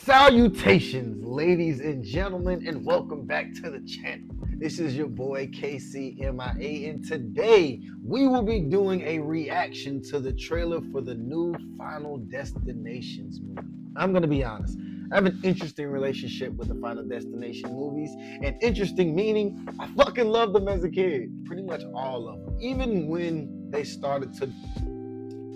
Salutations, ladies and gentlemen, and welcome back to the channel. This is your boy KCMIA, and today we will be doing a reaction to the trailer for the new Final Destinations movie. I'm gonna be honest, I have an interesting relationship with the Final Destination movies, and interesting meaning I fucking loved them as a kid. Pretty much all of them. Even when they started to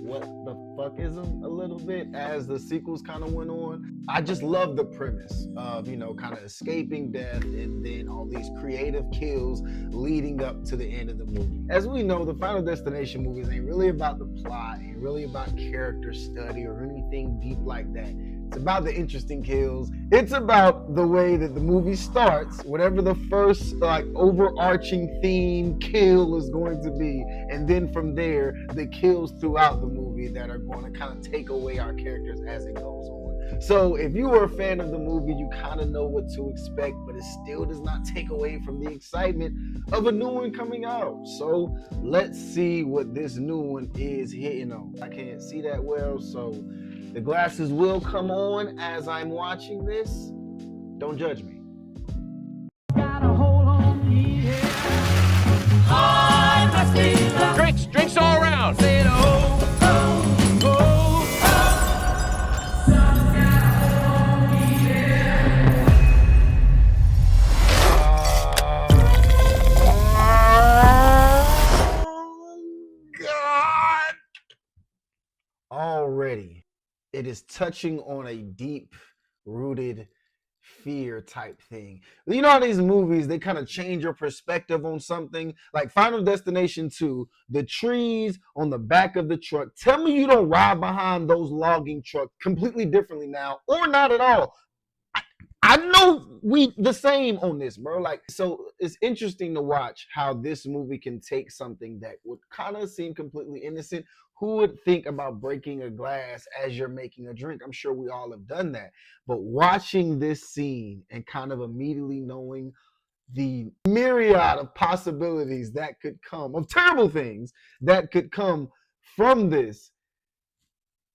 what the fuck is them a little bit as the sequels kind of went on. I just love the premise of, kind of escaping death and then all these creative kills leading up to the end of the movie. As we know, the Final Destination movies ain't really about the plot, ain't really about character study or anything deep like that. It's about the interesting kills. It's about the way that the movie starts, whatever the first overarching theme kill is going to be, and then from there, the kills throughout the movie that are going to kind of take away our characters as it goes on. So if you are a fan of the movie, you kind of know what to expect, but it still does not take away from the excitement of a new one coming out. So let's see what this new one is hitting on. I can't see that well, so the glasses will come on as I'm watching this. Don't judge me. Drinks all around. God! Already, it is touching on a deep-rooted fear type thing. You know how these movies, they kind of change your perspective on something? Like Final Destination 2, the trees on the back of the truck. Tell me you don't ride behind those logging trucks completely differently now, or not at all. I know we the same on this, bro. So it's interesting to watch how this movie can take something that would kind of seem completely innocent. Who would think about breaking a glass as you're making a drink? I'm sure we all have done that. But watching this scene and kind of immediately knowing the myriad of possibilities that could come, of terrible things that could come from this,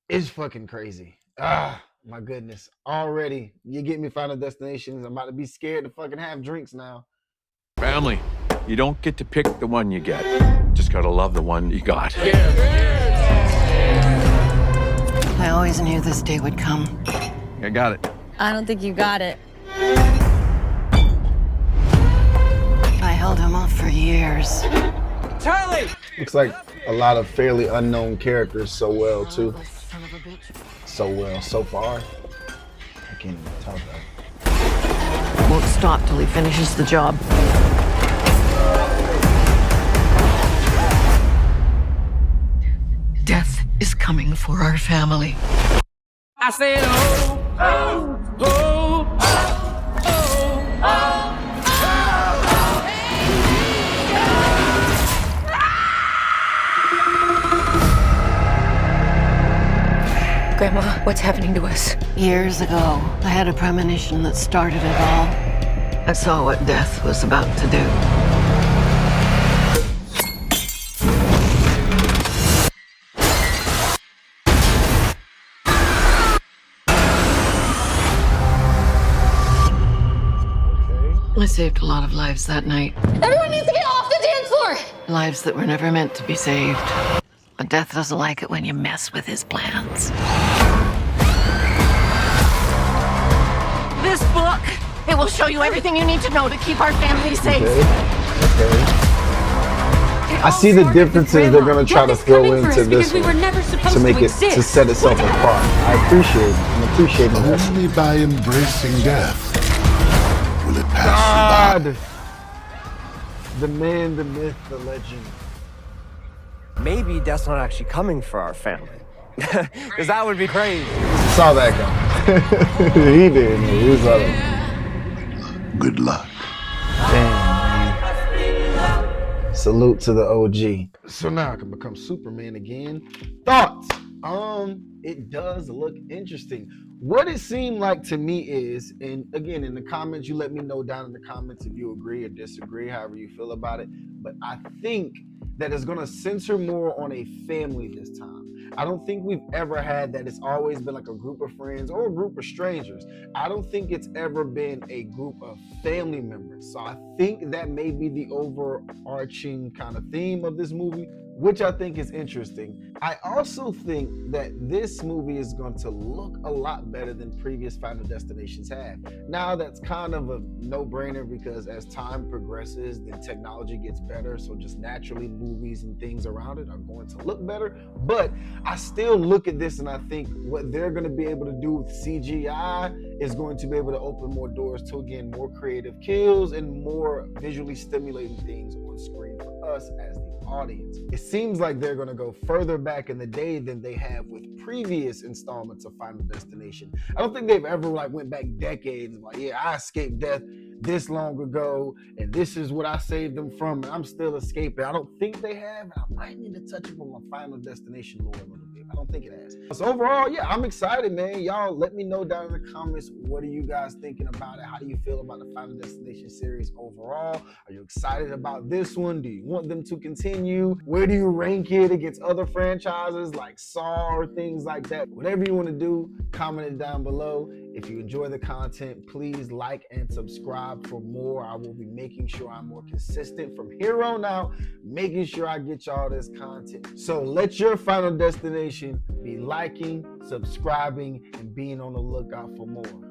is fucking crazy. My goodness. Already, you get me Final Destinations. I'm about to be scared to fucking have drinks now. Family, you don't get to pick the one you get. Just gotta love the one you got. I always knew this day would come. I got it. I don't think you got it. I held him off for years. Charlie! Looks like a lot of fairly unknown characters so well, too. Son of a bitch. So well, so far. I can't even tell that. Won't stop till he finishes the job. Death is coming for our family. I said, oh, oh, oh, oh, oh. Grandma, what's happening to us? Years ago, I had a premonition that started it all. I saw what death was about to do. I saved a lot of lives that night. Everyone needs to get off the dance floor! Lives that were never meant to be saved. But death doesn't like it when you mess with his plans. This book, it will show you everything you need to know to keep our family safe. Okay. I see the differences they're gonna try to throw into this one to make it to set itself apart. I appreciate it. I'm appreciating that. Only by embracing death will it pass God, you by. the man, the myth, the legend. Maybe Death's not actually coming for our family. Because that would be crazy. Saw that guy. He did. He was like, Good luck. damn, man. Salute to the OG. So now I can become Superman again. Thoughts? It does look interesting. What it seemed like to me is, and again, in the comments, you let me know down in the comments if you agree or disagree, however you feel about it. But I think that it's going to center more on a family this time. I don't think we've ever had that. It's always been like a group of friends or a group of strangers. I don't think it's ever been a group of family members. So I think that may be the overarching kind of theme of this movie, which I think is interesting. I also think that this movie is going to look a lot better than previous Final Destinations have. Now, that's kind of a no-brainer because as time progresses, then technology gets better, so just naturally movies and things around it are going to look better. But I still look at this and I think what they're going to be able to do with CGI is going to be able to open more doors to, again, more creative kills and more visually stimulating things on screen for us as the audience. It seems like they're going to go further back in the day than they have with previous installments of Final Destination. I don't think they've ever went back decades and yeah, I escaped death this long ago and this is what I saved them from and I'm still escaping. I don't think they have, and I might need to touch up on my Final Destination lore a little bit. I don't think it has. So overall, yeah, I'm excited, man. Y'all let me know down in the comments, what are you guys thinking about it? How do you feel about the Final Destination series overall? Are you excited about this one? Do you want them to continue? Where do you rank it against other franchises like Saw or things like that? Whatever you want to do, comment it down below. If you enjoy the content, please like and subscribe for more. I will be making sure I'm more consistent from here on out, making sure I get y'all this content. So let your Final Destination be liking, subscribing, and being on the lookout for more.